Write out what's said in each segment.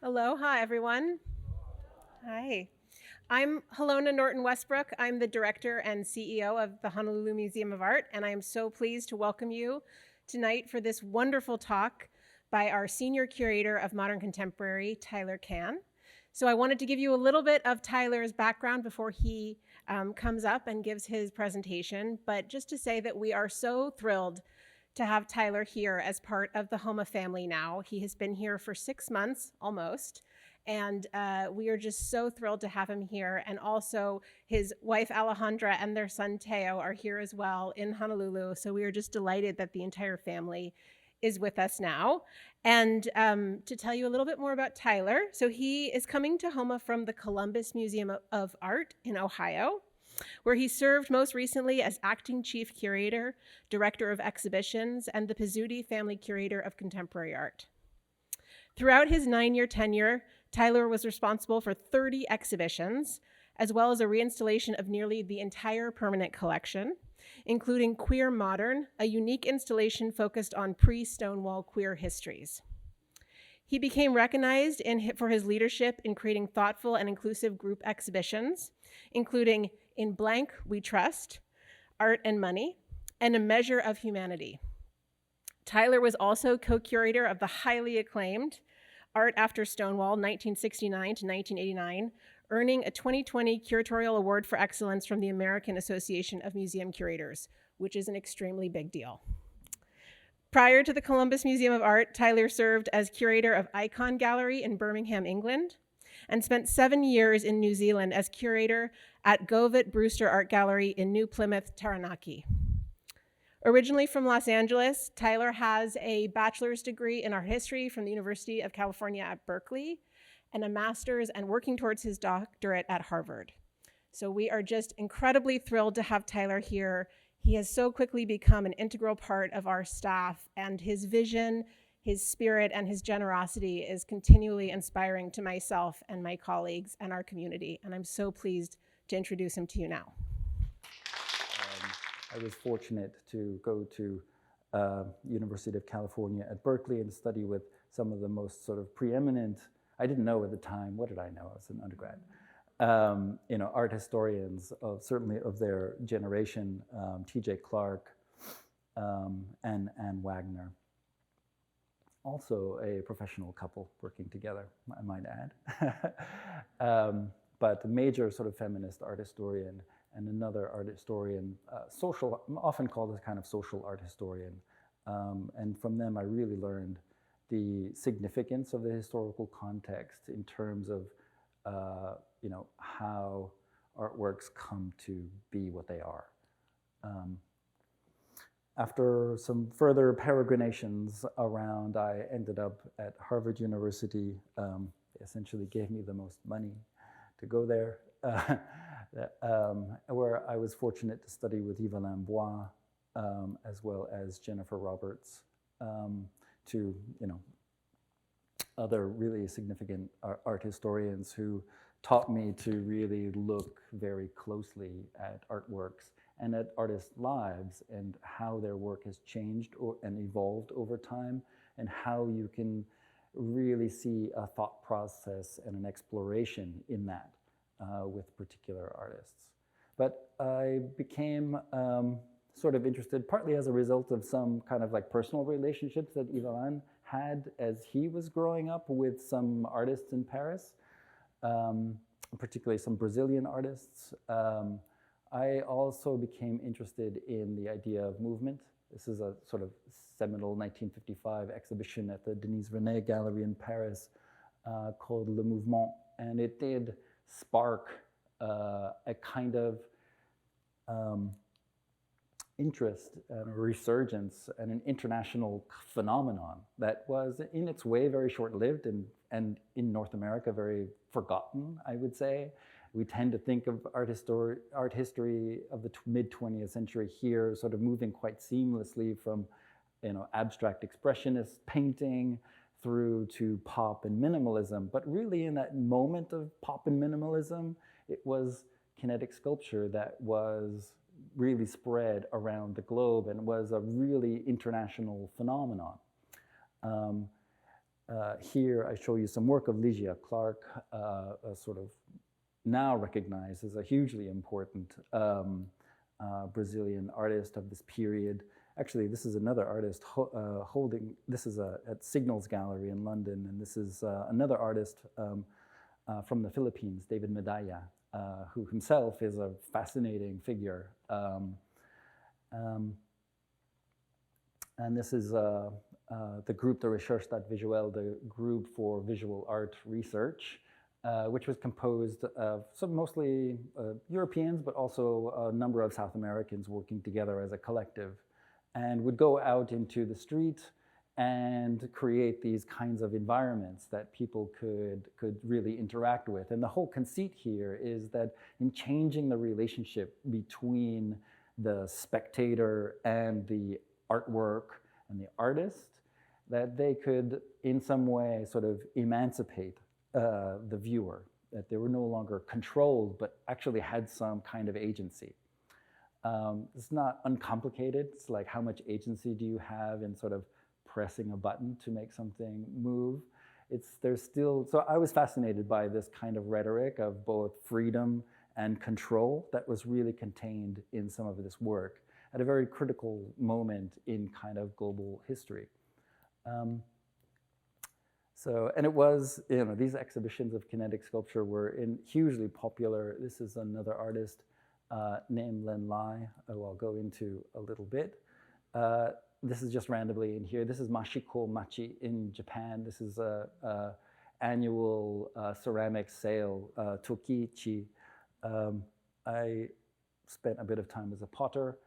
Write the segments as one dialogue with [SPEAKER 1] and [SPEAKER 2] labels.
[SPEAKER 1] Aloha, everyone. Hi. I'm Helona Norton Westbrook. I'm the director and CEO of the Honolulu Museum of Art, and I am so pleased to welcome you tonight for this wonderful talk by our senior curator of modern contemporary, Tyler Cann. So I wanted to give you a little bit of Tyler's background before he comes up and gives his presentation, but just to say that we are so thrilled to have Tyler here as part of the HoMA family now. He has been here for 6 months, almost, and we are just so thrilled to have him here. And also his wife Alejandra and their son Teo are here as well in Honolulu. So we are just delighted that the entire family is with us now. And to tell you a little bit more about Tyler, so he is coming to HoMA from the Columbus Museum of Art in Ohio, where he served most recently as acting chief curator, director of exhibitions, and the Pizzuti family curator of contemporary art. Throughout his 9-year tenure, Tyler was responsible for 30 exhibitions, as well as a reinstallation of nearly the entire permanent collection, including Queer Modern, a unique installation focused on pre-Stonewall queer histories. He became recognized for his leadership in creating thoughtful and inclusive group exhibitions, including In Blank We Trust, Art and Money, and A Measure of Humanity. Tyler was also co-curator of the highly acclaimed Art After Stonewall, 1969 to 1989, earning a 2020 Curatorial Award for Excellence from the American Association of Museum Curators, which is an extremely big deal. Prior to the Columbus Museum of Art, Tyler served as curator of Icon Gallery in Birmingham, England, and spent 7 years in New Zealand as curator at Govett Brewster Art Gallery in New Plymouth, Taranaki. Originally from Los Angeles, Tyler has a bachelor's degree in art history from the University of California at Berkeley and a master's and working towards his doctorate at Harvard. So we are just incredibly thrilled to have Tyler here. He has so quickly become an integral part of our staff, and his vision, his spirit, and his generosity is continually inspiring to myself and my colleagues and our community, and I'm so pleased to introduce him to you now.
[SPEAKER 2] I was fortunate to go to University of California at Berkeley and study with some of the most sort of preeminent, I didn't know at the time, what did I know? I was an undergrad. Art historians of certainly of their generation, T.J. Clark and Anne Wagner. Also a professional couple working together, I might add. But a major sort of feminist art historian and another art historian, often called a kind of social art historian. And from them, I really learned the significance of the historical context in terms of, how artworks come to be what they are. After some further peregrinations around, I ended up at Harvard University. They essentially gave me the most money to go there. Where I was fortunate to study with Yves Lambois, as well as Jennifer Roberts, two other really significant art historians who taught me to really look very closely at artworks and at artists' lives and how their work has changed and evolved over time, and how you can really see a thought process and an exploration in that. With particular artists. But I became sort of interested, partly as a result of some kind of like personal relationships that Yves had as he was growing up with some artists in Paris, particularly some Brazilian artists. I also became interested in the idea of movement. This is a sort of seminal 1955 exhibition at the Denise René Gallery in Paris called Le Mouvement, and it did spark a kind of interest and a resurgence and an international phenomenon that was in its way very short-lived and in North America very forgotten, I would say. We tend to think of art history of the mid-20th century here sort of moving quite seamlessly from abstract expressionist painting through to pop and minimalism. But really in that moment of pop and minimalism, it was kinetic sculpture that was really spread around the globe and was a really international phenomenon. Here I show you some work of Ligia Clark, a sort of now recognized as a hugely important Brazilian artist of this period. Actually, this is another artist holding, this is at Signals Gallery in London, and this is another artist from the Philippines, David Medalla, who himself is a fascinating figure. And this is the group de Recherche Visuelle, the group for visual art research, which was composed of some mostly Europeans, but also a number of South Americans working together as a collective, and would go out into the street and create these kinds of environments that people could really interact with. And the whole conceit here is that in changing the relationship between the spectator and the artwork and the artist, that they could in some way sort of emancipate the viewer, that they were no longer controlled, but actually had some kind of agency. It's not uncomplicated. It's like, how much agency do you have in sort of pressing a button to make something move? There's still, so I was fascinated by this kind of rhetoric of both freedom and control that was really contained in some of this work at a very critical moment in kind of global history. And it was, these exhibitions of kinetic sculpture were hugely popular. This is another artist named Len Lai, who I'll go into a little bit. This is just randomly in here. This is Mashiko Machi in Japan. This is a annual ceramic sale, Tokiichi. I spent a bit of time as a potter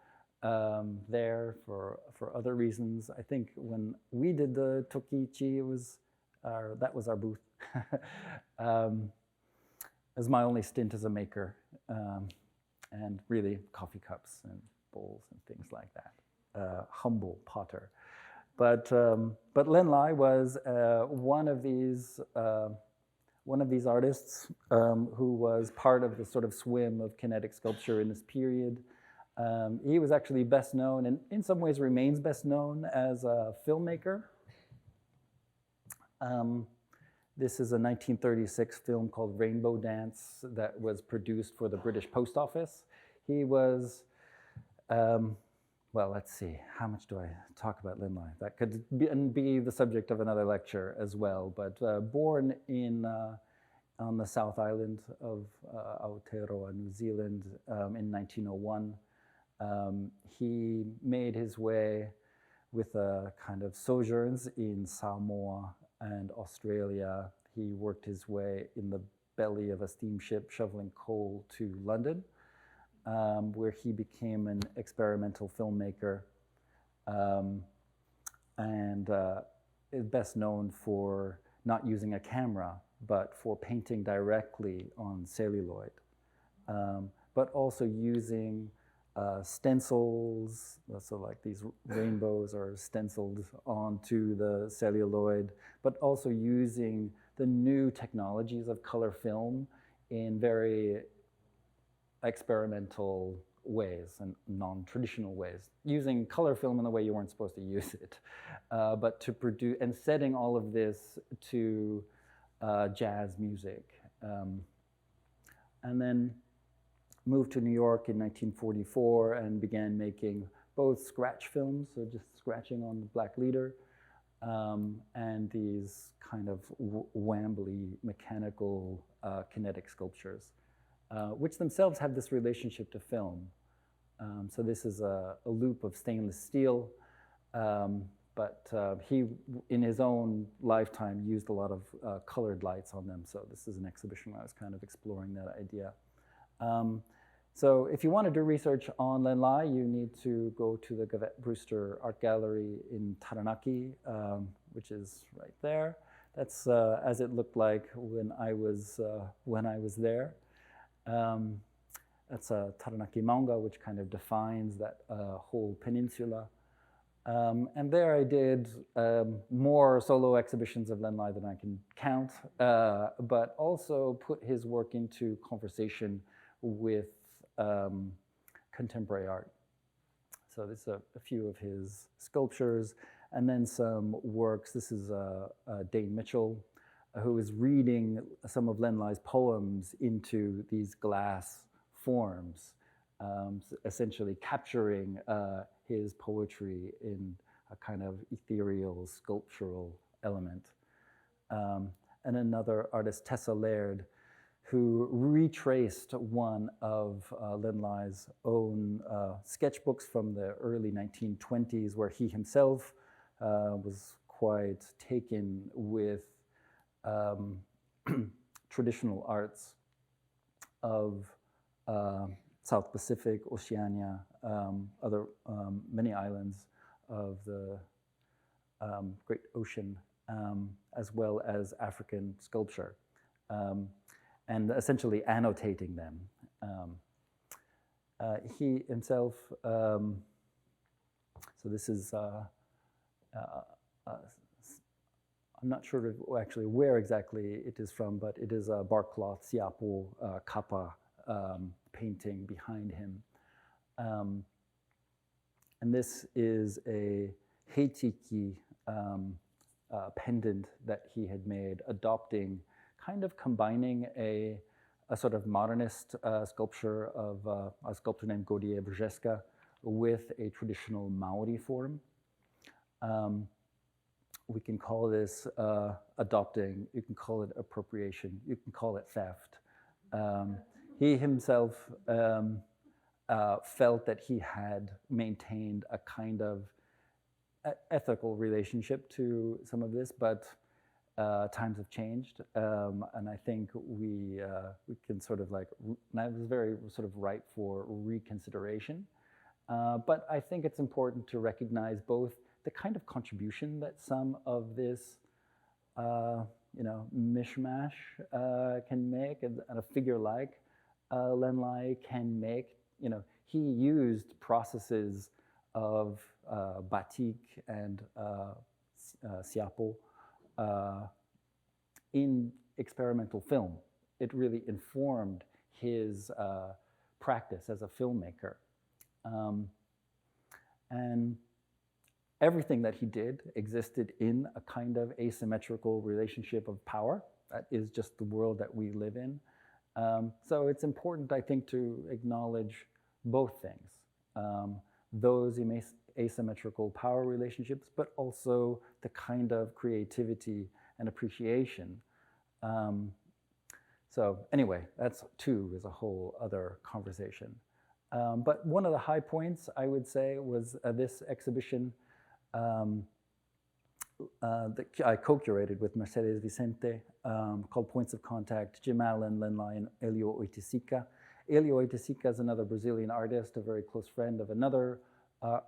[SPEAKER 2] there for other reasons. I think when we did the Tokiichi, that was our booth. It was my only stint as a maker, and really coffee cups and bowls and things like that. Humble potter, but Len Lai was one of these artists who was part of the sort of swim of kinetic sculpture in this period. He was actually best known, and in some ways remains best known, as a filmmaker. This is a 1936 film called Rainbow Dance that was produced for the British Post Office. He was, well, let's see, how much do I talk about Len Lai? That could be the subject of another lecture as well, but born on the South Island of Aotearoa, New Zealand, in 1901. He made his way with kind of sojourns in Samoa and Australia. He worked his way in the belly of a steamship shoveling coal to London, where he became an experimental filmmaker, and is best known for not using a camera, but for painting directly on celluloid, but also using stencils, so like these rainbows are stenciled onto the celluloid, but also using the new technologies of color film in very experimental ways and non-traditional ways, using color film in the way you weren't supposed to use it, but to produce, and setting all of this to jazz music. And then moved to New York in 1944 and began making both scratch films, so just scratching on the black leader, and these kind of wambly mechanical kinetic sculptures, which themselves have this relationship to film. So this is a loop of stainless steel, but he, in his own lifetime, used a lot of colored lights on them. So this is an exhibition where I was kind of exploring that idea. So if you want to do research on Len Lai, you need to go to the Gavette Brewster Art Gallery in Taranaki, which is right there. That's as it looked like when I was there. That's a Taranaki Maunga, which kind of defines that whole peninsula. And there I did more solo exhibitions of Len Lai than I can count, but also put his work into conversation with contemporary art. So this is a few of his sculptures. and then some works. This is Dane Mitchell, who is reading some of Len Lai's poems into these glass forms, essentially capturing his poetry in a kind of ethereal, sculptural element. And another artist, Tessa Laird, who retraced one of Len Lai's own sketchbooks from the early 1920s, where he himself was quite taken with traditional arts of South Pacific, Oceania, other many islands of the Great Ocean, as well as African sculpture, and essentially annotating them. He himself, so this is, I'm not sure actually where exactly it is from, but it is a barkcloth siapo kapa painting behind him. And this is a heitiki pendant that he had made, adopting, kind of combining a sort of modernist sculpture of a sculptor named Gaudier Brzeska with a traditional Maori form. We can call this adopting, you can call it appropriation, you can call it theft. He himself felt that he had maintained a kind of ethical relationship to some of this, but times have changed, and I think we can sort of like, that was very sort of ripe for reconsideration. But I think it's important to recognize both the kind of contribution that some of this, mishmash can make, and a figure like Len Lai can make. He used processes of batik and siapo in experimental film. It really informed his practice as a filmmaker. And everything that he did existed in a kind of asymmetrical relationship of power. That is just the world that we live in. So it's important, I think, to acknowledge both things. Those asymmetrical power relationships, but also the kind of creativity and appreciation. So anyway, that's two is a whole other conversation. But one of the high points, I would say, was this exhibition that I co-curated with Mercedes Vicente, called Points of Contact, Jim Allen, Len Lai, and Elio Oiticica. Elio Oiticica is another Brazilian artist, a very close friend of another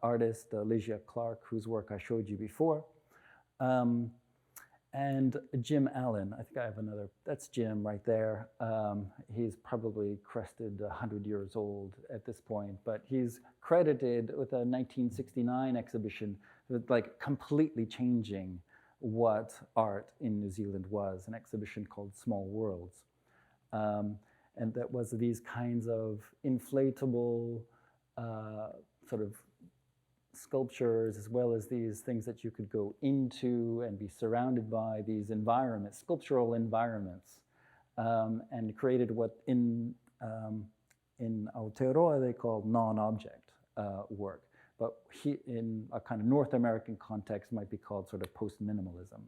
[SPEAKER 2] artist, Ligia Clark, whose work I showed you before. And Jim Allen, I think I have another, that's Jim right there. He's probably crested 100 years old at this point, but he's credited with a 1969 exhibition with like completely changing what art in New Zealand was, an exhibition called Small Worlds. And that was these kinds of inflatable sort of sculptures, as well as these things that you could go into and be surrounded by, these environments, sculptural environments, and created what in Aotearoa they call non-object work, but in a kind of North American context might be called sort of post-minimalism.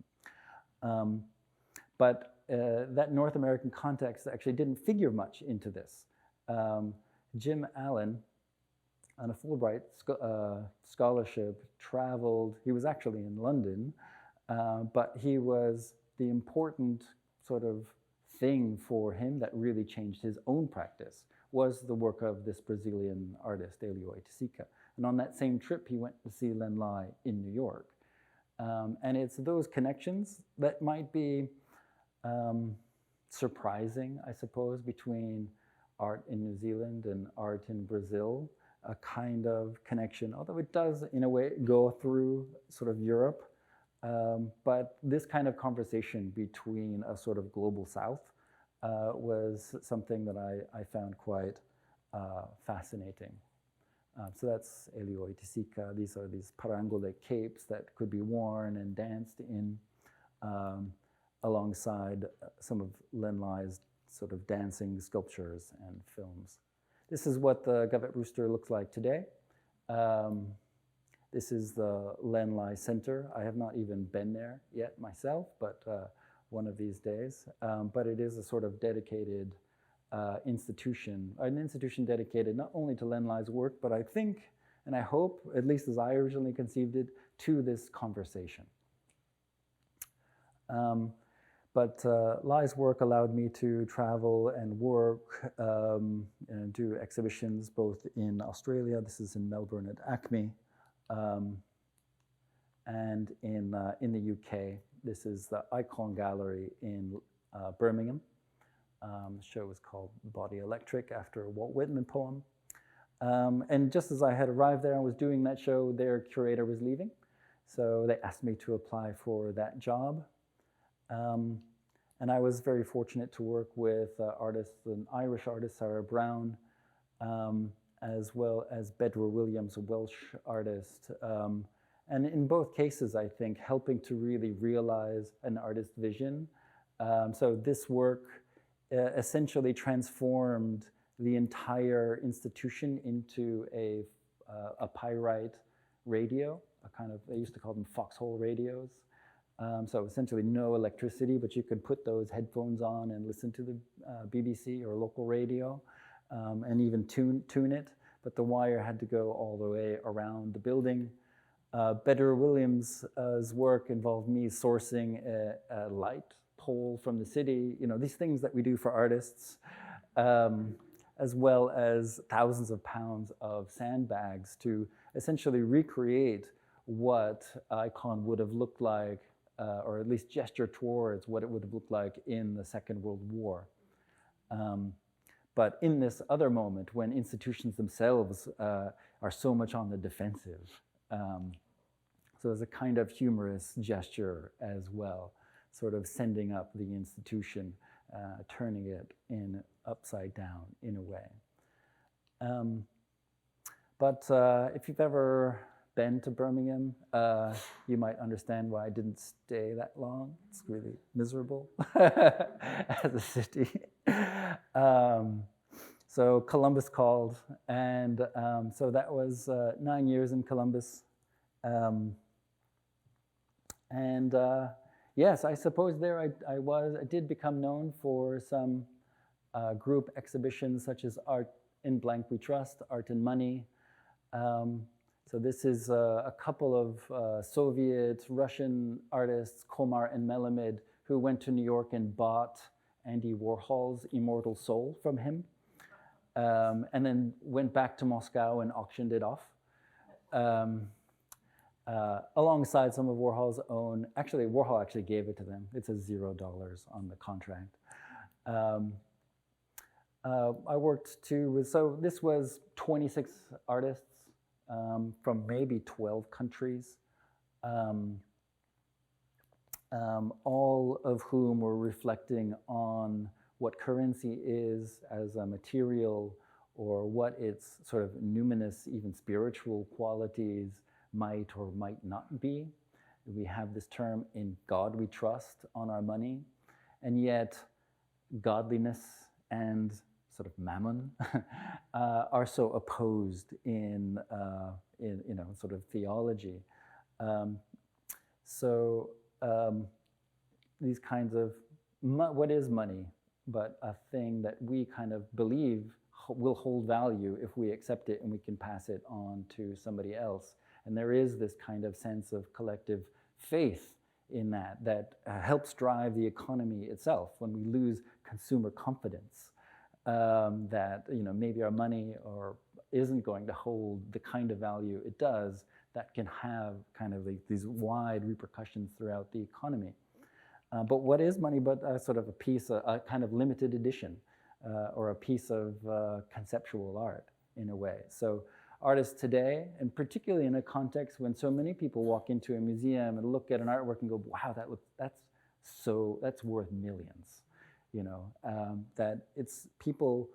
[SPEAKER 2] But that North American context actually didn't figure much into this. Jim Allen, on a Fulbright scholarship, traveled. He was actually in London, but he was the important sort of thing for him that really changed his own practice was the work of this Brazilian artist, Elio Oiticica. And on that same trip, he went to see Len Lai in New York. And it's those connections that might be surprising, I suppose, between art in New Zealand and art in Brazil. A kind of connection, although it does, in a way, go through sort of Europe. But this kind of conversation between a sort of global South was something that I found quite fascinating. So that's Elioi Tisika. These are these parangole capes that could be worn and danced in alongside some of Len Lai's sort of dancing sculptures and films. This is what the Gavet Rooster looks like today. This is the Len Lai Center. I have not even been there yet myself, but one of these days. But it is a sort of dedicated institution, an institution dedicated not only to Len Lai's work, but I think, and I hope, at least as I originally conceived it, to this conversation. But Lai's work allowed me to travel and work and do exhibitions both in Australia, this is in Melbourne at ACME, and in the UK. This is the Icon Gallery in Birmingham. The show was called Body Electric, after a Walt Whitman poem. And just as I had arrived there and was doing that show, their curator was leaving. So they asked me to apply for that job. And I was very fortunate to work with artists, an Irish artist, Sarah Brown, as well as Bedra Williams, a Welsh artist. And in both cases, I think, helping to really realize an artist's vision. So this work essentially transformed the entire institution into a pyrite radio, a kind of, they used to call them foxhole radios. So essentially no electricity, but you could put those headphones on and listen to the BBC or local radio and even tune it. But the wire had to go all the way around the building. Bedra Williams' work involved me sourcing a light pole from the city, you know, these things that we do for artists, as well as thousands of pounds of sandbags to essentially recreate what Icon would have looked like, or at least gesture towards what it would have looked like in the Second World War. But in this other moment, when institutions themselves are so much on the defensive, so there's a kind of humorous gesture as well, sort of sending up the institution, turning it upside down in a way. But if you've ever been to Birmingham, you might understand why I didn't stay that long. It's really miserable as a city. So Columbus called, and so that was 9 years in Columbus. Yes, I suppose there I did become known for some group exhibitions such as Art in Blank We Trust, Art and Money. So this is a couple of Soviet, Russian artists, Komar and Melamed, who went to New York and bought Andy Warhol's Immortal Soul from him, and then went back to Moscow and auctioned it off. Alongside some of Warhol's own, actually Warhol actually gave it to them. It says $0 on the contract. I worked too with, so this was 26 artists from maybe 12 countries, all of whom were reflecting on what currency is as a material, or what its sort of numinous, even spiritual qualities might or might not be. We have this term, in God we trust, on our money, and yet godliness and sort of mammon are so opposed in you know, sort of theology. These kinds of, what is money but a thing that we kind of believe will hold value if we accept it and we can pass it on to somebody else. And there is this kind of sense of collective faith in that helps drive the economy itself. When we lose consumer confidence, that, you know, maybe our money or isn't going to hold the kind of value it does, that can have kind of these wide repercussions throughout the economy. But what is money but sort of a piece, a kind of limited edition, or a piece of conceptual art in a way. So artists today, and particularly in a context when so many people walk into a museum and look at an artwork and go, wow, that's worth millions. You know, that it's people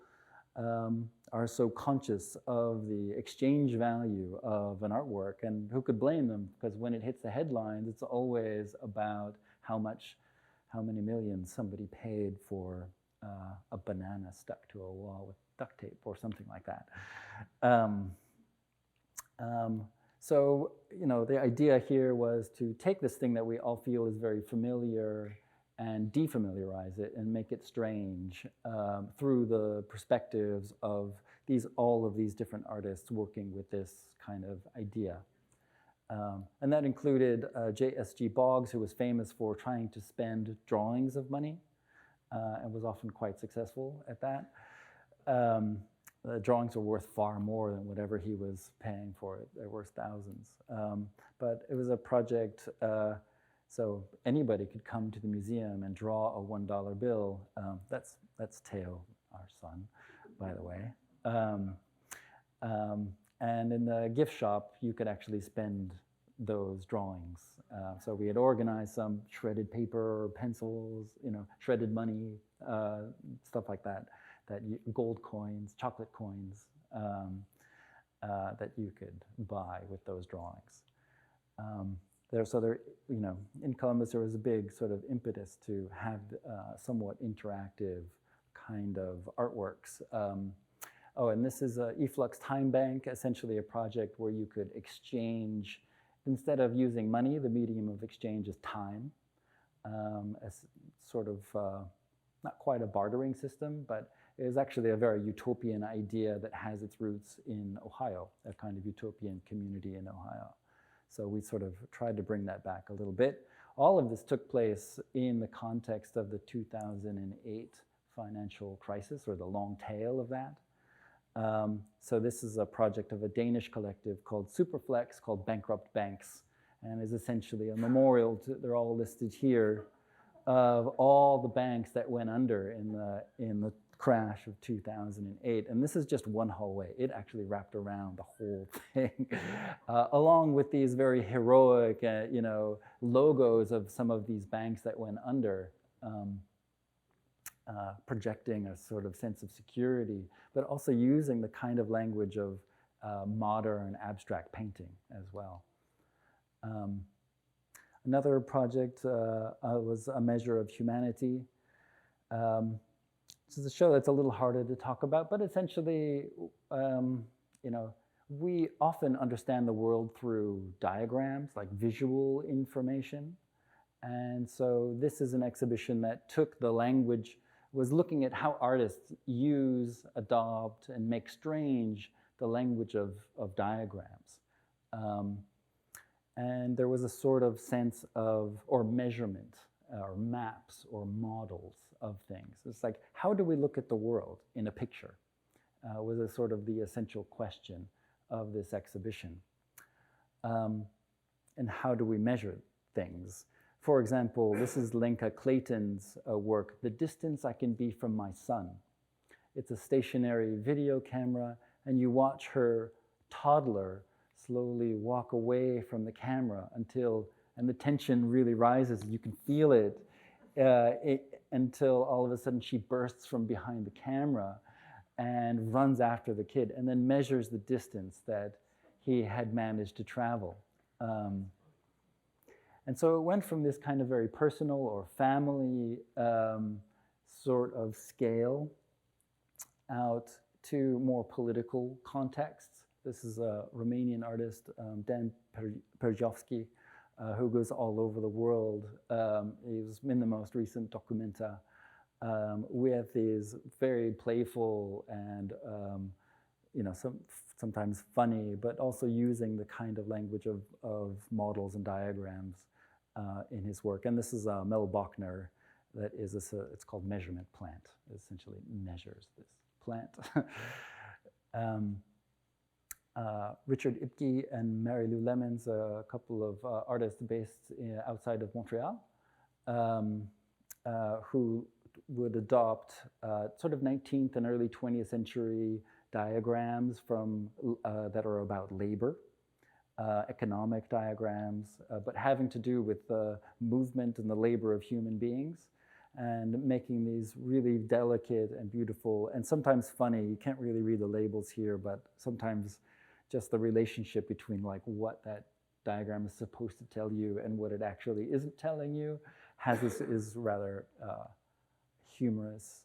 [SPEAKER 2] are so conscious of the exchange value of an artwork, and who could blame them? Because when it hits the headlines, it's always about how many millions somebody paid for a banana stuck to a wall with duct tape or something like that. So, the idea here was to take this thing that we all feel is very familiar and defamiliarize it and make it strange through the perspectives of all of these different artists working with this kind of idea. And that included J.S.G. Boggs, who was famous for trying to spend drawings of money and was often quite successful at that. The drawings were worth far more than whatever he was paying for it. They're worth thousands. But it was a project, so anybody could come to the museum and draw a $1 bill. That's Teo, our son, by the way. And in the gift shop, you could actually spend those drawings. So we had organized some shredded paper, or pencils, shredded money, stuff like that. Gold coins, chocolate coins that you could buy with those drawings. In Columbus, there was a big sort of impetus to have somewhat interactive kind of artworks. And this is a Eflux Time Bank, essentially a project where you could exchange, instead of using money, the medium of exchange is time, as sort of not quite a bartering system, but it is actually a very utopian idea that has its roots in Ohio, a kind of utopian community in Ohio. So we sort of tried to bring that back a little bit. All of this took place in the context of the 2008 financial crisis, or the long tail of that. So this is a project of a Danish collective called Superflex, called Bankrupt Banks, and is essentially a memorial to, they're all listed here, of all the banks that went under in the crash of 2008. And this is just one hallway. It actually wrapped around the whole thing, along with these very heroic, logos of some of these banks that went under, projecting a sort of sense of security, but also using the kind of language of modern abstract painting as well. Another project was A Measure of Humanity. This is a show that's a little harder to talk about, but essentially, we often understand the world through diagrams, like visual information. And so this is an exhibition that took the language, was looking at how artists use, adopt, and make strange the language of diagrams. And there was a sort of sense of, or measurement, or maps, or models of things. It's like, how do we look at the world in a picture? Was a sort of the essential question of this exhibition. And how do we measure things? For example, this is Lenka Clayton's work, The Distance I Can Be From My Son. It's a stationary video camera, and you watch her toddler slowly walk away from the camera and the tension really rises. You can feel it, until all of a sudden she bursts from behind the camera and runs after the kid, and then measures the distance that he had managed to travel. And so it went from this kind of very personal or family sort of scale out to more political contexts. This is a Romanian artist, Dan Perjovski, who goes all over the world. He was in the most recent Documenta with these very playful and sometimes funny, but also using the kind of language of models and diagrams in his work. And this is Mel Bachner, that is it's called Measurement Plant. It essentially measures this plant. Richard Ipke and Mary Lou Lemons, a couple of artists based outside of Montreal, who would adopt sort of 19th and early 20th century diagrams from that are about labor, economic diagrams, but having to do with the movement and the labor of human beings. and making these really delicate and beautiful and sometimes funny. You can't really read the labels here, but sometimes just the relationship between like what that diagram is supposed to tell you and what it actually isn't telling you is rather humorous.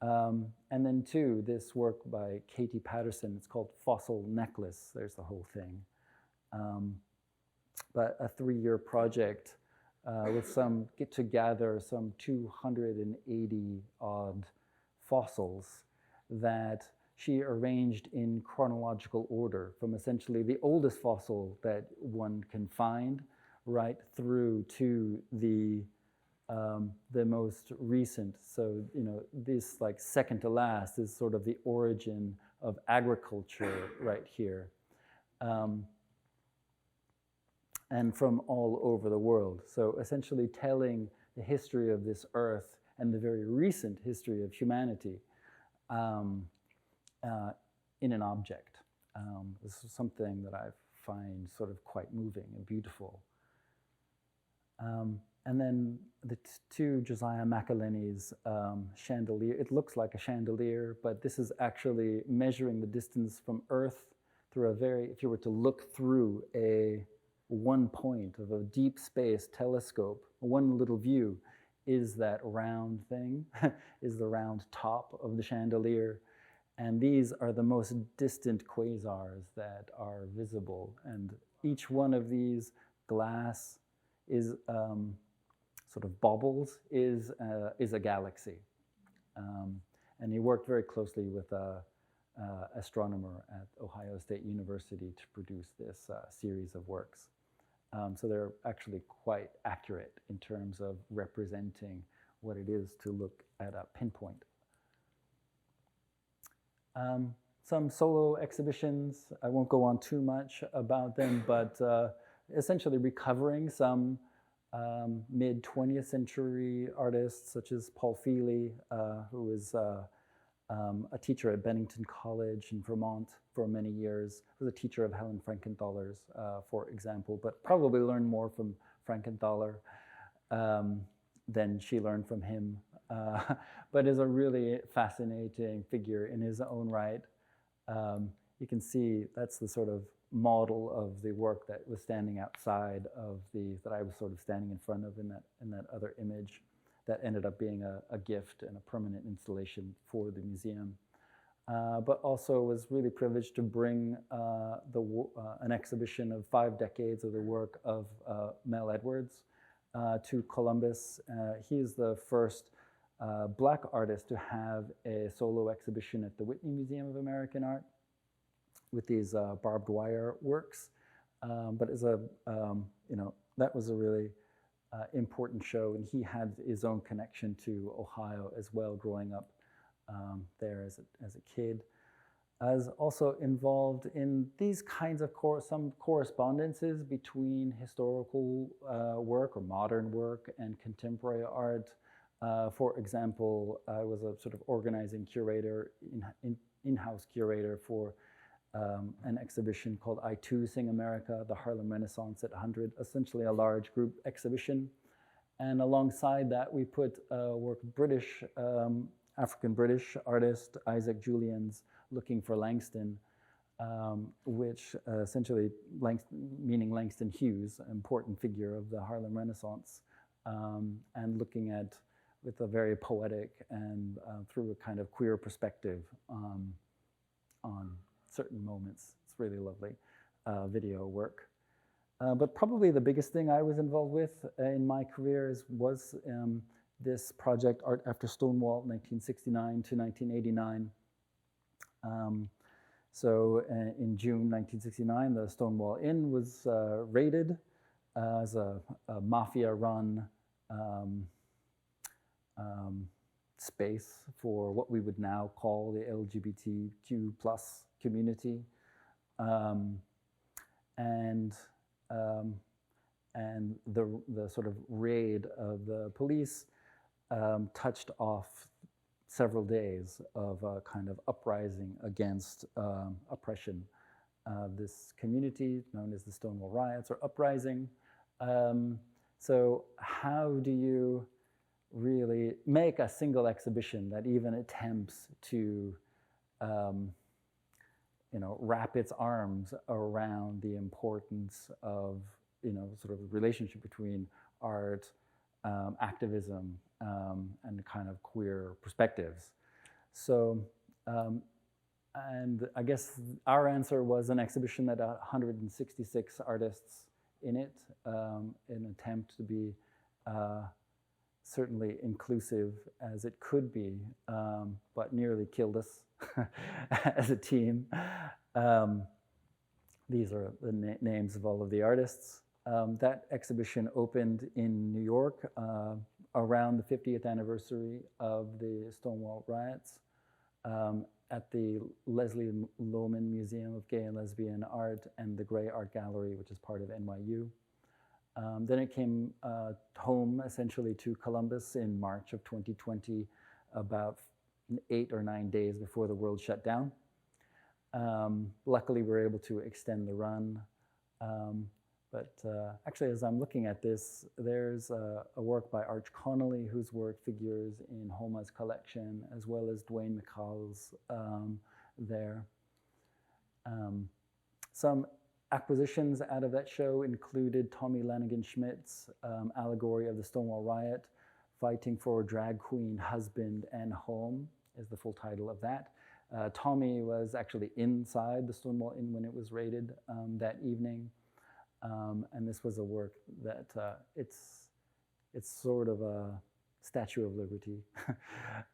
[SPEAKER 2] And then two, this work by Katie Patterson, it's called Fossil Necklace. There's the whole thing. But a 3-year project with to gather some 280 odd fossils that she arranged in chronological order from essentially the oldest fossil that one can find right through to the most recent. So, this like second to last is sort of the origin of agriculture right here. And from all over the world. So essentially telling the history of this earth and the very recent history of humanity in an object. This is something that I find sort of quite moving and beautiful. And then the two Josiah McElhenney's chandelier. It looks like a chandelier, but this is actually measuring the distance from Earth through if you were to look through one point of a deep space telescope, one little view is that round thing, is the round top of the chandelier. And these are the most distant quasars that are visible. And each one of these glass is sort of baubles is a galaxy. And he worked very closely with an astronomer at Ohio State University to produce this series of works. So they're actually quite accurate in terms of representing what it is to look at a pinpoint. Some solo exhibitions, I won't go on too much about them, but essentially recovering some mid-20th century artists such as Paul Feely, who was a teacher at Bennington College in Vermont for many years, was a teacher of Helen Frankenthaler's, for example, but probably learned more from Frankenthaler than she learned from him, but is a really fascinating figure in his own right. You can see that's the sort of model of the work that was standing outside of that I was sort of standing in front of in that other image that ended up being a gift and a permanent installation for the museum. But also was really privileged to bring an exhibition of 5 decades of the work of Mel Edwards to Columbus. He is the first Black artist to have a solo exhibition at the Whitney Museum of American Art with these barbed wire works. But as that was a really important show, and he had his own connection to Ohio as well, growing up there as a kid. As also involved in these kinds of some correspondences between historical work or modern work and contemporary art. For example, I was a sort of organizing curator, in-house curator for an exhibition called I Too Sing America, the Harlem Renaissance at 100, essentially a large group exhibition. And alongside that, we put work African-British artist Isaac Julian's Looking for Langston, which essentially, meaning Langston Hughes, an important figure of the Harlem Renaissance, and looking at, with a very poetic and through a kind of queer perspective on certain moments. It's really lovely video work. But probably the biggest thing I was involved with in my career was this project, Art After Stonewall, 1969 to 1989. So in June 1969, the Stonewall Inn was raided as a mafia-run space for what we would now call the LGBTQ plus community. And the sort of raid of the police touched off several days of a kind of uprising against oppression. This community, known as the Stonewall Riots or Uprising. So how do you really make a single exhibition that even attempts to wrap its arms around the importance of, sort of the relationship between art, activism, and kind of queer perspectives. So, and I guess our answer was an exhibition that 166 artists in it, in an attempt to be certainly inclusive as it could be, but nearly killed us as a team. These are the names of all of the artists. That exhibition opened in New York around the 50th anniversary of the Stonewall riots at the Leslie Lohman Museum of Gay and Lesbian Art and the Gray Art Gallery, which is part of NYU. Then it came home essentially to Columbus in March of 2020, about 8 or 9 days before the world shut down. Luckily, we were able to extend the run. But actually, as I'm looking at this, there's a work by Arch Connolly, whose work figures in HoMA's collection, as well as Dwayne McCall's there. Some acquisitions out of that show included Tommy Lanigan-Schmidt's allegory of the Stonewall Riot, Fighting for a Drag Queen Husband and Home is the full title of that. Tommy was actually inside the Stonewall Inn when it was raided that evening. And this was a work that it's sort of a Statue of Liberty,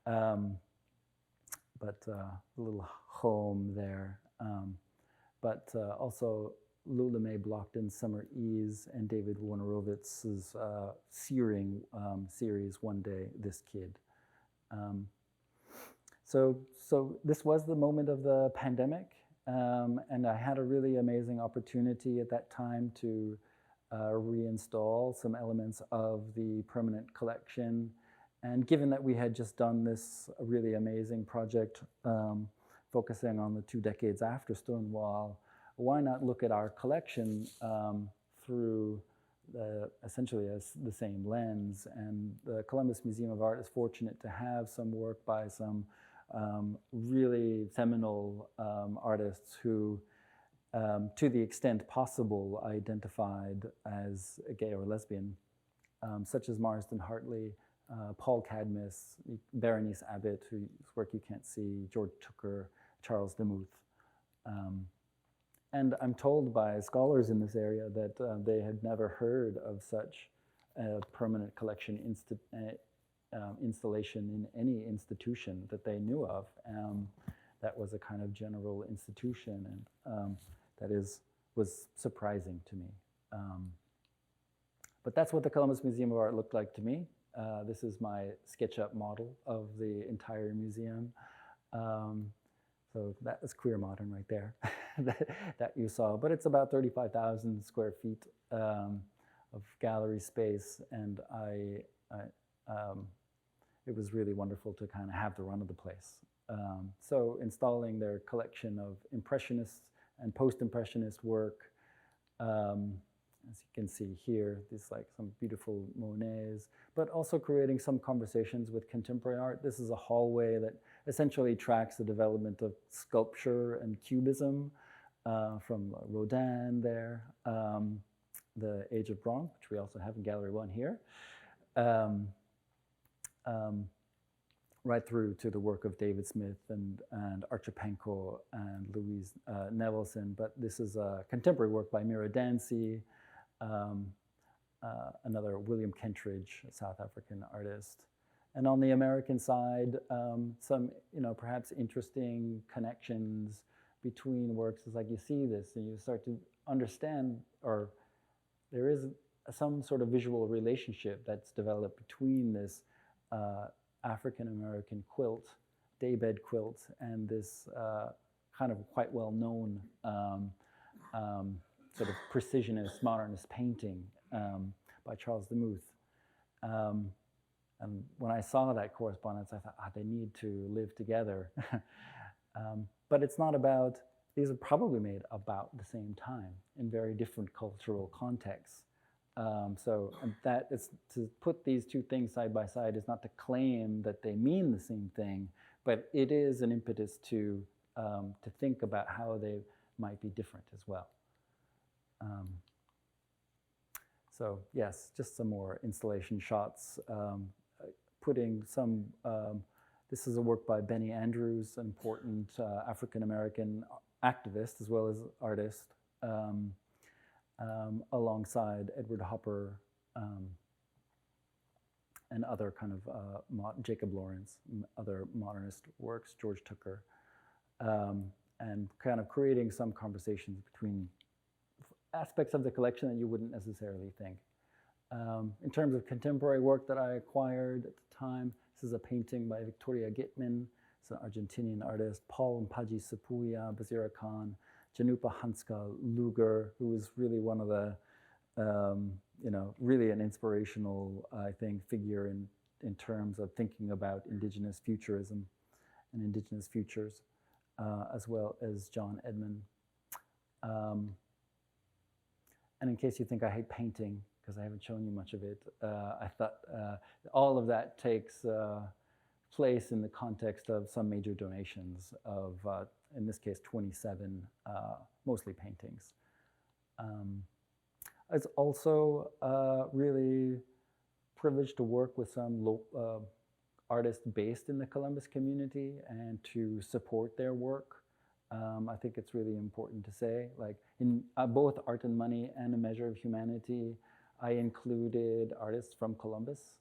[SPEAKER 2] but a little home there. But also Lula Mae Blockton's Summer Ease and David Wojnarowicz's Searing series, One Day, This Kid. So this was the moment of the pandemic. And I had a really amazing opportunity at that time to reinstall some elements of the permanent collection. And given that we had just done this really amazing project focusing on the 2 decades after Stonewall, why not look at our collection through essentially the same lens? And the Columbus Museum of Art is fortunate to have some work by some really seminal artists who, to the extent possible, identified as gay or lesbian, such as Marsden Hartley, Paul Cadmus, Berenice Abbott, whose work you can't see, George Tooker, Charles Demuth. And I'm told by scholars in this area that they had never heard of such a permanent collection installation in any institution that they knew of. That was a kind of general institution, and that was surprising to me. But that's what the Columbus Museum of Art looked like to me. This is my SketchUp model of the entire museum. So that is queer modern right there that you saw. But it's about 35,000 square feet of gallery space, and it was really wonderful to kind of have the run of the place. So installing their collection of Impressionist and post-Impressionist work, as you can see here, these like some beautiful Monets, but also creating some conversations with contemporary art. This is a hallway that essentially tracks the development of sculpture and cubism from Rodin there, the Age of Bronze, which we also have in Gallery 1 here. Right through to the work of David Smith and Archipenko and Louise Nevelson. But this is a contemporary work by Mira Dancy, another William Kentridge, a South African artist. And on the American side, some perhaps interesting connections between works. It's like you see this and you start to understand, or there is some sort of visual relationship that's developed between this African-American quilt, daybed quilt, and this kind of quite well-known sort of precisionist, modernist painting by Charles Demuth. And when I saw that correspondence, I thought, they need to live together. But it's not about, these are probably made about the same time in very different cultural contexts. And that is to put these two things side by side is not to claim that they mean the same thing, but it is an impetus to think about how they might be different as well. So yes, just some more installation shots, putting some, this is a work by Benny Andrews, an important African-American activist as well as artist, alongside Edward Hopper and other kind of Jacob Lawrence, other modernist works, George Tucker, and kind of creating some conversations between aspects of the collection that you wouldn't necessarily think. In terms of contemporary work that I acquired at the time, this is a painting by Victoria Gitman. It's an Argentinian artist, Paul Mpaji Sepuya, Basira Khan, Janupa Hanska Luger, who was really one of the, really an inspirational, I think, figure in terms of thinking about indigenous futurism and indigenous futures, as well as John Edmund. And in case you think I hate painting, because I haven't shown you much of it, I thought all of that takes place in the context of some major donations of, in this case, 27, mostly paintings. It's also really privileged to work with some artists based in the Columbus community and to support their work. I think it's really important to say, like in both Art and Money and A Measure of Humanity, I included artists from Columbus.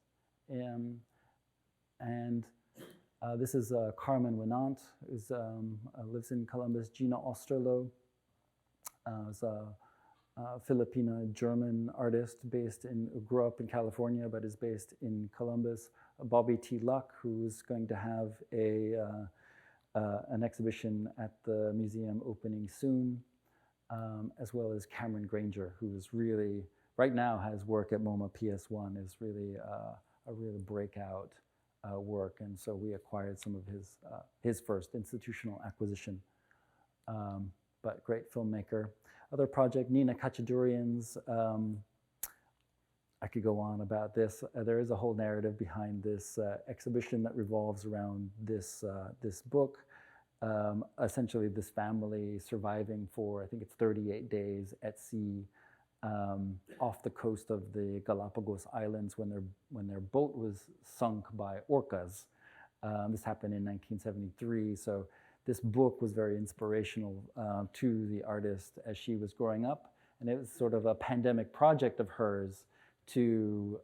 [SPEAKER 2] This is Carmen Winant, who lives in Columbus. Gina Osterloh is a Filipino-German artist who grew up in California but is based in Columbus. Bobby T. Luck, who's going to have an exhibition at the museum opening soon, as well as Cameron Granger, who's really, right now has work at MoMA PS1, is really a really breakout work. And so we acquired some of his first institutional acquisition, but great filmmaker. Other project, Nina Kachadurian's, I could go on about this. There is a whole narrative behind this exhibition that revolves around this book. Essentially, this family surviving for, I think it's 38 days at sea off the coast of the Galapagos Islands when their boat was sunk by orcas. This happened in 1973. So this book was very inspirational to the artist as she was growing up, and it was sort of a pandemic project of hers to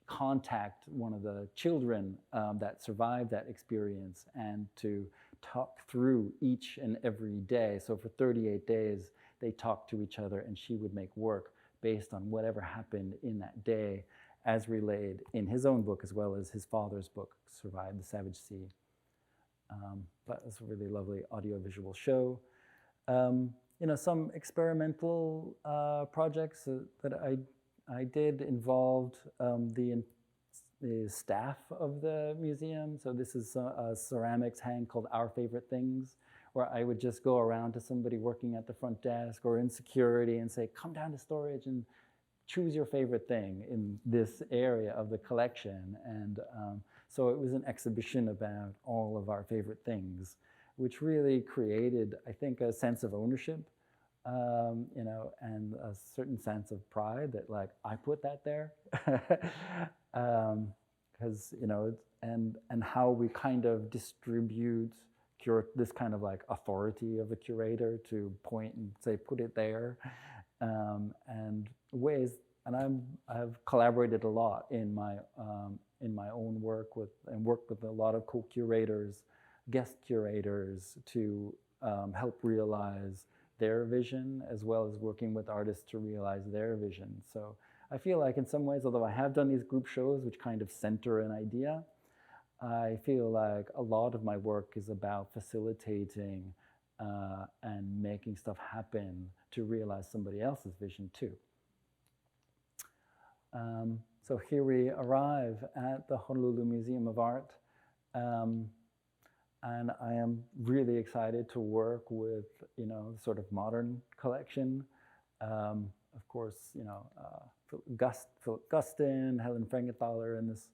[SPEAKER 2] contact one of the children that survived that experience and to talk through each and every day. So for 38 days, they talked to each other, and she would make work based on whatever happened in that day, as relayed in his own book as well as his father's book, Survive the Savage Sea. But it's a really lovely audiovisual show. Some experimental projects that I did involved the staff of the museum. So this is a ceramics hang called Our Favorite Things, where I would just go around to somebody working at the front desk or in security and say, come down to storage and choose your favorite thing in this area of the collection. And so it was an exhibition about all of our favorite things, which really created, I think, a sense of ownership, and a certain sense of pride that, like, I put that there. Because, and how we kind of distribute this kind of like authority of a curator to point and say, put it there, and ways. And I've collaborated a lot in my own work worked with a lot of co-curators, guest curators to help realize their vision, as well as working with artists to realize their vision. So I feel like in some ways, although I have done these group shows which kind of center an idea, I feel like a lot of my work is about facilitating and making stuff happen to realize somebody else's vision too. So here we arrive at the Honolulu Museum of Art. And I am really excited to work with, sort of modern collection. of course, Philip Guston, Helen Frankenthaler, and this,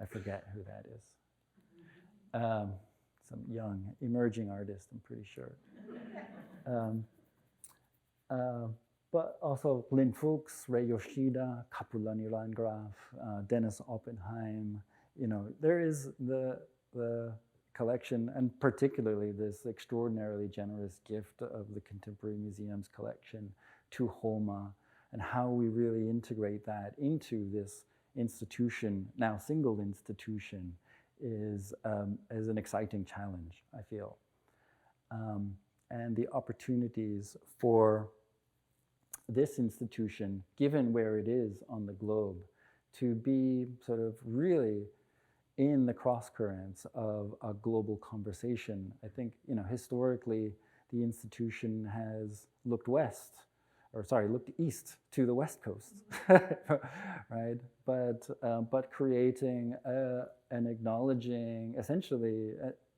[SPEAKER 2] I forget who that is. Some young, emerging artist, I'm pretty sure. But also Lynn Fuchs, Ray Yoshida, Kapulani Landgraf, Dennis Oppenheim. There is the collection, and particularly this extraordinarily generous gift of the Contemporary Museum's collection to HoMA, and how we really integrate that into this institution, now single institution, is an exciting challenge, I feel. And the opportunities for this institution, given where it is on the globe, to be sort of really in the cross currents of a global conversation. I think, historically, the institution has looked looked east to the West Coast, right? But creating and acknowledging, essentially,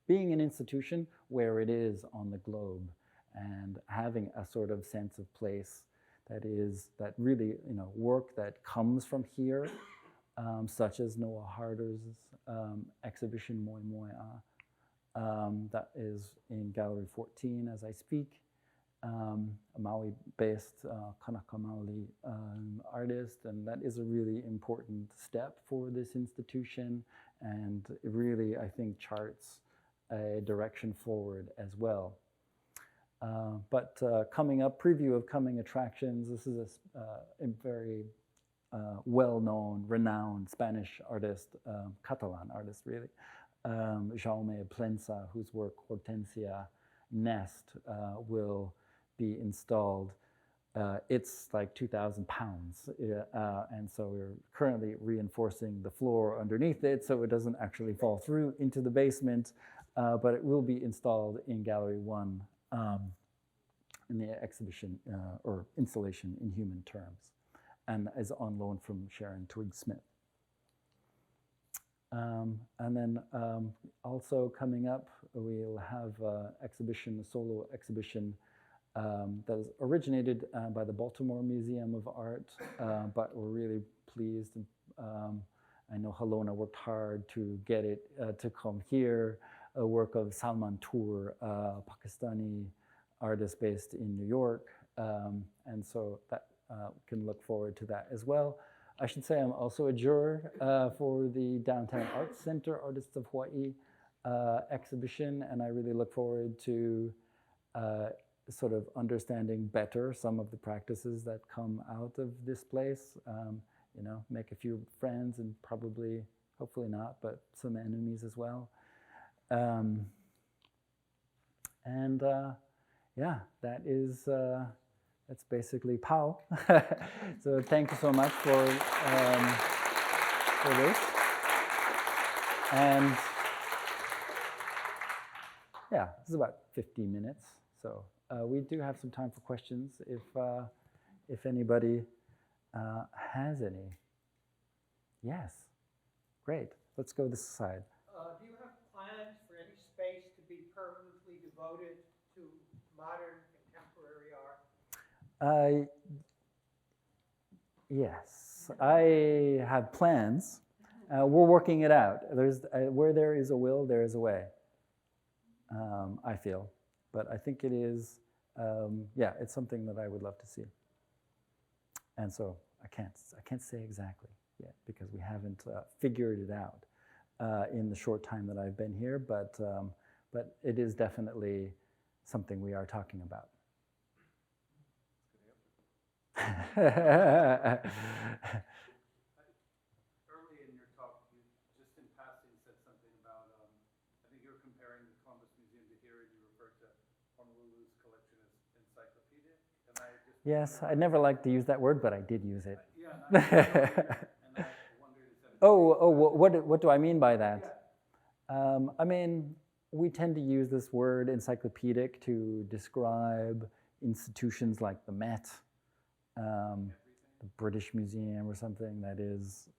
[SPEAKER 2] being an institution where it is on the globe, and having a sort of sense of place that really, work that comes from here, such as Noah Harder's exhibition Moi Moia, that is in Gallery 14 as I speak. A Maui-based Kanaka Maoli artist, and that is a really important step for this institution, and it really, I think, charts a direction forward as well. But coming up, preview of coming attractions. This is a very well-known, renowned Spanish artist, Catalan artist really, Jaume Plensa, whose work Hortensia Nest will be installed. It's like 2,000 pounds, and so we're currently reinforcing the floor underneath it so it doesn't actually fall through into the basement, but it will be installed in Gallery 1 in the exhibition or installation in human terms, and is on loan from Sharon Twigg-Smith. And then also coming up, we'll have a solo exhibition that is originated by the Baltimore Museum of Art, but we're really pleased. I know Halona worked hard to get it to come here, a work of Salman Tour, Pakistani artist based in New York, and so that can look forward to that as well. I should say I'm also a juror for the Downtown Arts Center Artists of Hawaii exhibition, and I really look forward to sort of understanding better some of the practices that come out of this place. Make a few friends and probably, hopefully not, but some enemies as well. Yeah, that's basically POW. So thank you so much for this. And yeah, this is about 15 minutes. So we do have some time for questions if anybody has any. Yes, great. Let's go this side.
[SPEAKER 3] Do you have plans for any space to be permanently devoted to modern contemporary art?
[SPEAKER 2] Yes, I have plans. We're working it out. Where there is a will, there is a way, I feel. But I think it is, it's something that I would love to see. And so I can't say exactly yet because we haven't figured it out in the short time that I've been here, but it is definitely something we are talking about.
[SPEAKER 4] Early in your talk, you just in passing said something about, I think you were comparing the Columbus Museum to here, and you referred to Honolulu's collection as encyclopedic. And I just
[SPEAKER 2] yes, I never liked to use that word, but I did use it.
[SPEAKER 4] Yeah, and I wondered, is that
[SPEAKER 2] what do I mean by that? I mean, we tend to use this word encyclopedic to describe institutions like the Met, the British Museum or something that is,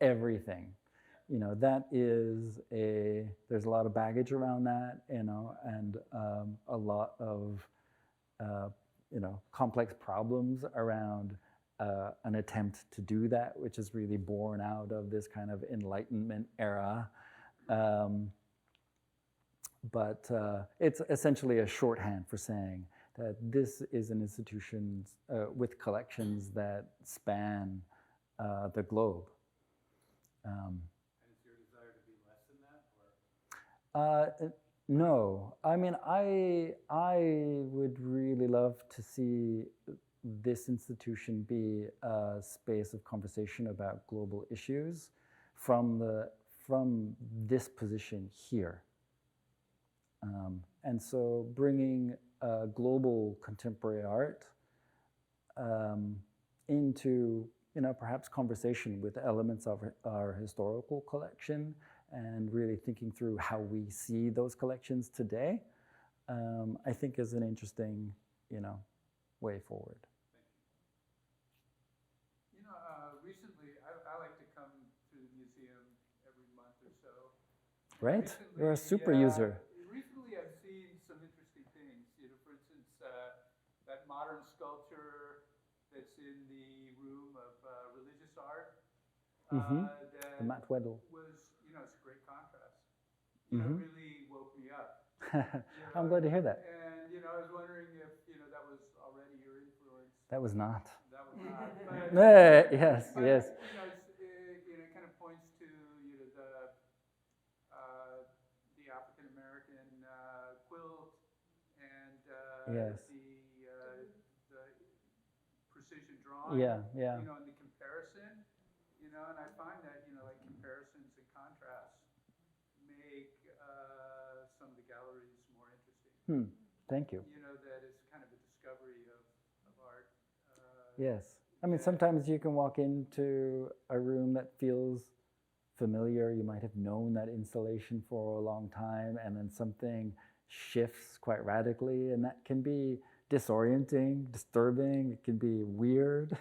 [SPEAKER 2] everything. That is there's a lot of baggage around that, and a lot of complex problems around an attempt to do that, which is really born out of this kind of Enlightenment era. But it's essentially a shorthand for saying that this is an institution with collections that span the globe.
[SPEAKER 4] And is your desire to be less than that, or?
[SPEAKER 2] No, I mean, I would really love to see this institution be a space of conversation about global issues from this position here. And so bringing global contemporary art into perhaps conversation with elements of our historical collection and really thinking through how we see those collections today, I think is an interesting way forward.
[SPEAKER 4] Recently, I like to come to the museum every month or so.
[SPEAKER 2] Right?
[SPEAKER 4] Recently,
[SPEAKER 2] You're a super user.
[SPEAKER 4] Recently, I've seen some interesting things. For instance, that modern sculpture that's in the room of religious art. That
[SPEAKER 2] The Matt Weddell.
[SPEAKER 4] was, it's a great contrast. Really woke me up.
[SPEAKER 2] I'm glad to hear that.
[SPEAKER 4] And I was wondering if that was already your influence.
[SPEAKER 2] That was not.
[SPEAKER 4] That was not. But,
[SPEAKER 2] yes,
[SPEAKER 4] but,
[SPEAKER 2] yes.
[SPEAKER 4] It kind of points to the African American quilt and
[SPEAKER 2] Yes.
[SPEAKER 4] the precision drawing.
[SPEAKER 2] Yeah.
[SPEAKER 4] And the comparison. And I find that like comparisons and contrasts make some of the galleries more interesting.
[SPEAKER 2] Thank you.
[SPEAKER 4] That is kind of a discovery of art.
[SPEAKER 2] Yes. I mean, sometimes you can walk into a room that feels familiar. You might have known that installation for a long time, and then something shifts quite radically, and that can be disorienting, disturbing. It can be weird.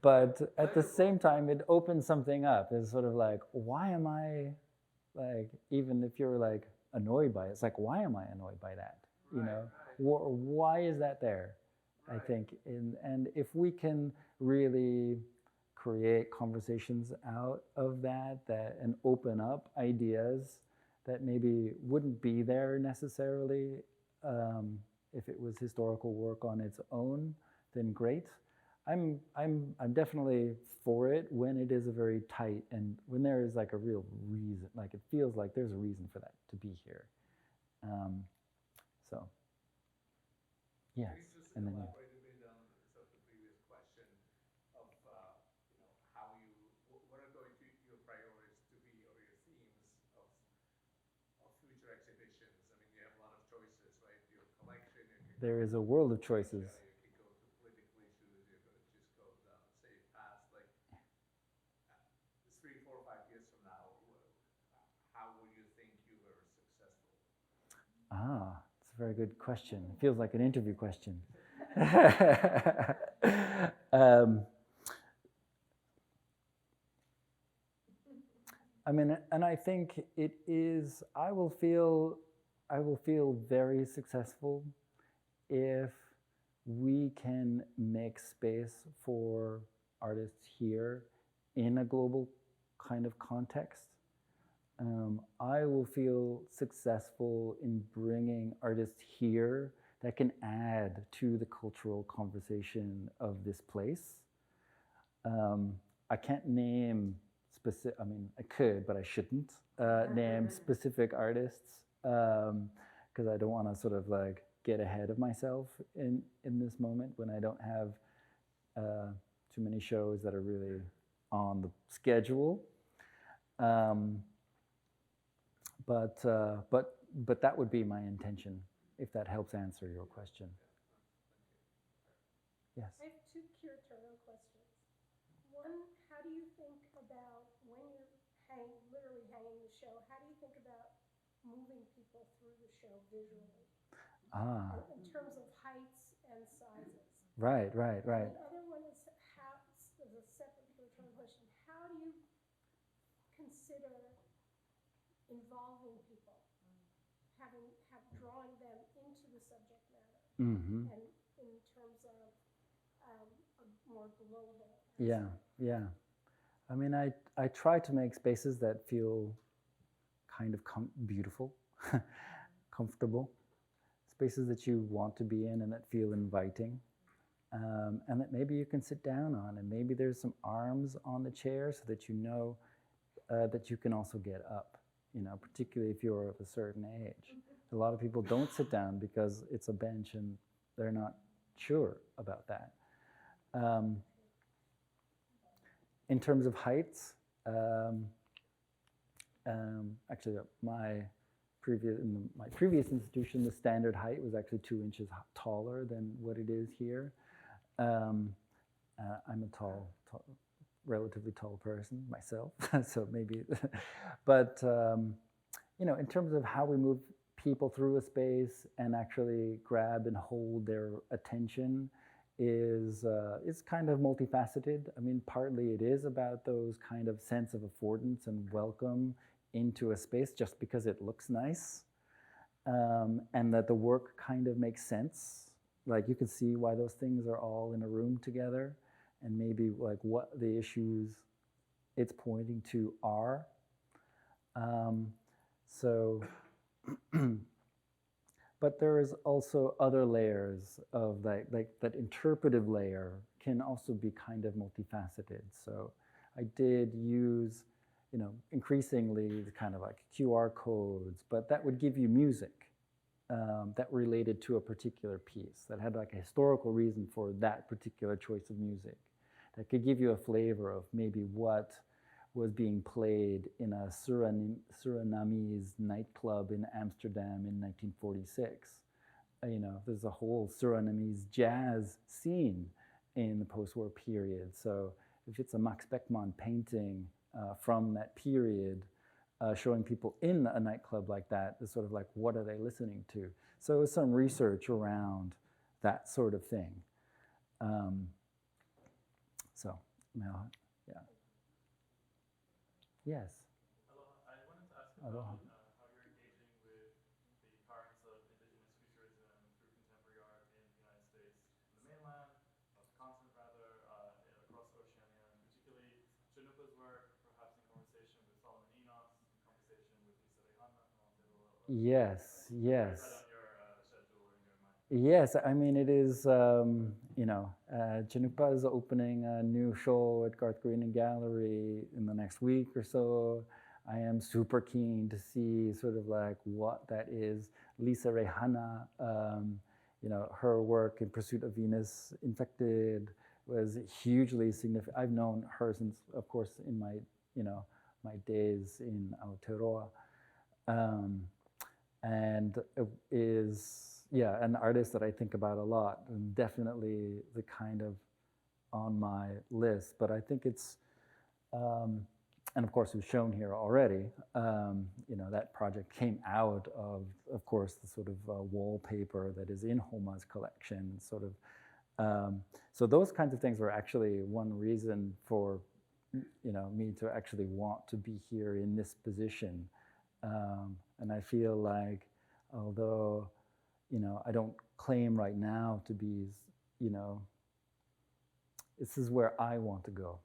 [SPEAKER 2] But at the same time, it opens something up. It's sort of like, why am I, like, even if you're like annoyed by it, it's like, why am I annoyed by that? Why is that there? I think, and if we can really create conversations out of that and open up ideas that maybe wouldn't be there necessarily if it was historical work on its own, then great. I'm definitely for it when it is a very tight and when there is like a real reason, like it feels like there's a reason for that to be here. So, yes.
[SPEAKER 5] And then elaborate a bit on sort of the previous question of how what are going to your priorities to be or your themes of future exhibitions? I mean, you have a lot of choices, right? Your collection.
[SPEAKER 2] There is a world of choices.
[SPEAKER 5] You can go to political issues. You could just go down the safe path. Like 3, 4, 5 years from now, how would you think you were successful?
[SPEAKER 2] It's a very good question. It feels like an interview question. I mean, and I think it is. I will feel very successful if we can make space for artists here in a global kind of context. I will feel successful in bringing artists here that can add to the cultural conversation of this place. I can't name specific, I mean, I could, but I shouldn't name specific artists because I don't want to sort of like get ahead of myself in this moment when I don't have too many shows that are really on the schedule. But that would be my intention, if that helps answer your question. Yes.
[SPEAKER 6] I have 2 curatorial questions. One, how do you think about when you're literally hanging the show, how do you think about moving people through the show visually? In terms of heights and sizes.
[SPEAKER 2] Right.
[SPEAKER 6] And the other one is as a separate curatorial question, how do you consider involving people, drawing them into the subject matter?
[SPEAKER 2] Mm-hmm.
[SPEAKER 6] and in terms of a more global
[SPEAKER 2] Yeah,
[SPEAKER 6] aspect.
[SPEAKER 2] yeah. I mean, I try to make spaces that feel kind of beautiful, comfortable, spaces that you want to be in and that feel inviting, and that maybe you can sit down on, and maybe there's some arms on the chair so that you know that you can also get up, particularly if you're of a certain age. A lot of people don't sit down because it's a bench and they're not sure about that. In terms of heights, actually, my previous institution, the standard height was actually 2 inches taller than what it is here. I'm a relatively tall person myself, so maybe, but in terms of how we move people through a space and actually grab and hold their attention is kind of multifaceted. I mean, partly it is about those kind of sense of affordance and welcome into a space just because it looks nice, and that the work kind of makes sense. Like you can see why those things are all in a room together, and maybe like what the issues it's pointing to are. So, but there is also other layers of that interpretive layer can also be kind of multifaceted. So I did use, increasingly the kind of like QR codes, but that would give you music that related to a particular piece, that had like a historical reason for that particular choice of music, that could give you a flavor of maybe what was being played in a Surinamese nightclub in Amsterdam in 1946. There's a whole Surinamese jazz scene in the post-war period. So if it's a Max Beckmann painting from that period, showing people in a nightclub like that, is sort of like, what are they listening to? So some research around that sort of thing. So, yeah. Yes.
[SPEAKER 4] Aloha. I wanted to ask
[SPEAKER 2] Aloha.
[SPEAKER 4] about how you're engaging with the currents of indigenous futurism through contemporary art in the United States, on the mainland, off the continent rather, across Oceania, and particularly Chanupa's work, perhaps in conversation with Solomon Enos, in conversation with Lisa Rehana from Aotearoa.
[SPEAKER 2] Yes, yes.
[SPEAKER 4] Is that on your schedule or in your mind?
[SPEAKER 2] Yes, I mean, it is, Chanupa is opening a new show at Garth Green Gallery in the next week or so. I am super keen to see sort of like what that is. Lisa Rehana, her work in Pursuit of Venus Infected was hugely significant. I've known her since, of course, in my, my days in Aotearoa. And is, an artist that I think about a lot, and definitely the kind of on my list. But I think it's, and of course it was shown here already, that project came out of course, the sort of wallpaper that is in HoMA's collection, sort of. So those kinds of things were actually one reason for, me to actually want to be here in this position. And I feel like, although, I don't claim right now to be, this is where I want to go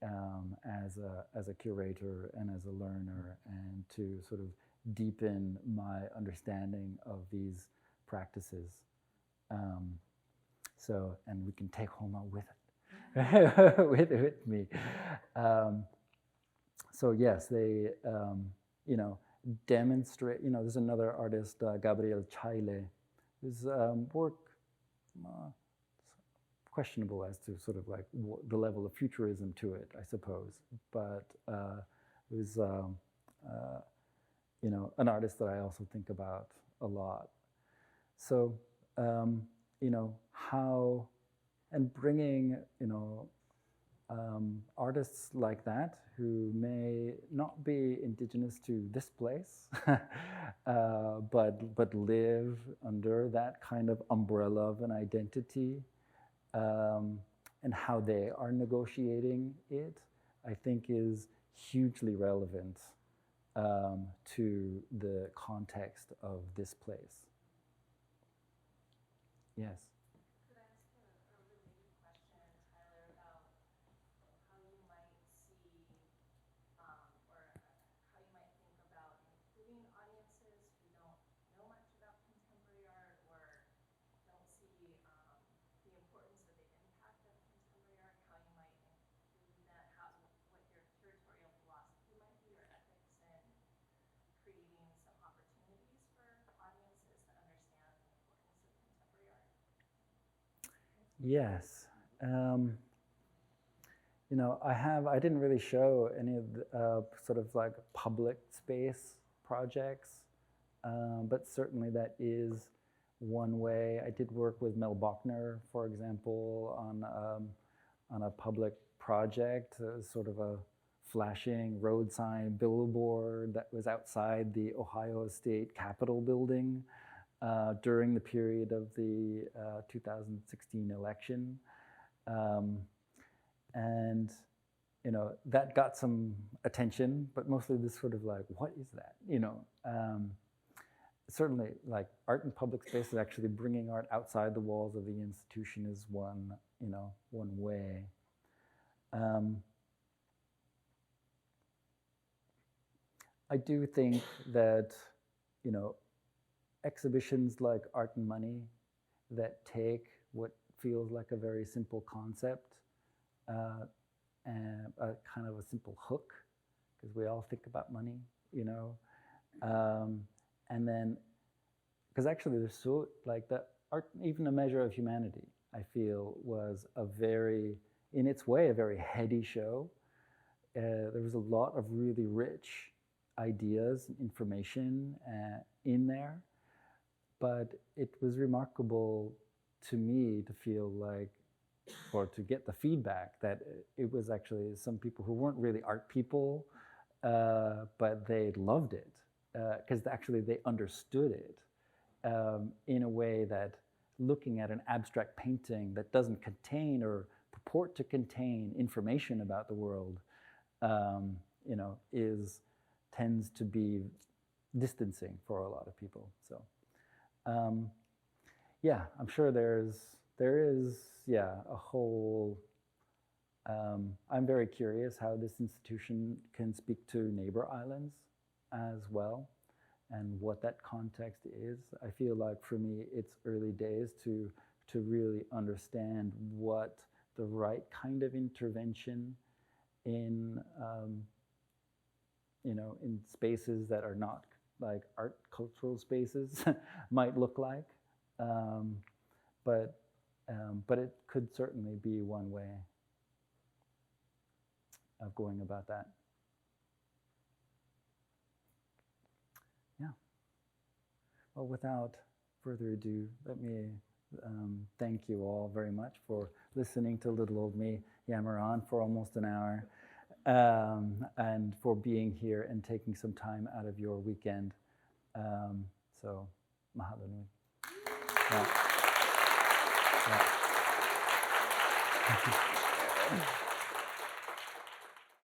[SPEAKER 2] as a curator and as a learner, and to sort of deepen my understanding of these practices. So, and we can take HoMA with it, with me. So yes, they, demonstrate, there's another artist, Gabriel Chaile, whose work questionable as to sort of like the level of futurism to it, I suppose, but it was, an artist that I also think about a lot. So, how, and bringing, artists like that who may not be indigenous to this place, but live under that kind of umbrella of an identity, and how they are negotiating it, I think is hugely relevant to the context of this place. Yes.
[SPEAKER 7] Could I ask a related question, Tyler, about how you might see or how you might think about including audiences who don't know much about contemporary art or don't see the importance or the impact of contemporary art, how you might include that, what your curatorial philosophy might be or ethics in creating some opportunities for audiences to understand the importance of contemporary art.
[SPEAKER 2] Yes. You know, I didn't really show any of the sort of like public space projects, but certainly that is one way. I did work with Mel Bochner, for example, on a public project, sort of a flashing road sign billboard that was outside the Ohio State Capitol building during the period of the 2016 election. And, you know, that got some attention, but mostly this sort of like, what is that? You know, certainly like art in public spaces, actually bringing art outside the walls of the institution is one, you know, one way. I do think that, you know, exhibitions like Art and Money that take what feels like a very simple concept and a kind of a simple hook, because we all think about money, you know, and then, because actually there's so, like the art, even A Measure of Humanity, I feel was a very, in its way, a very heady show. There was a lot of really rich ideas and information in there, but it was remarkable to me to feel like, or to get the feedback that it was actually some people who weren't really art people, but they loved it because actually they understood it in a way that looking at an abstract painting that doesn't contain or purport to contain information about the world, you know, tends to be distancing for a lot of people. So, yeah, I'm sure there is, yeah, a whole. I'm very curious how this institution can speak to neighbor islands as well, and what that context is. I feel like for me, it's early days to really understand what the right kind of intervention in you know, in spaces that are not like art cultural spaces might look like. But it could certainly be one way of going about that. Yeah. Well, without further ado, let me thank you all very much for listening to little old me yammer on for almost an hour. And for being here and taking some time out of your weekend. So, mahalo nui. Yeah. Yeah.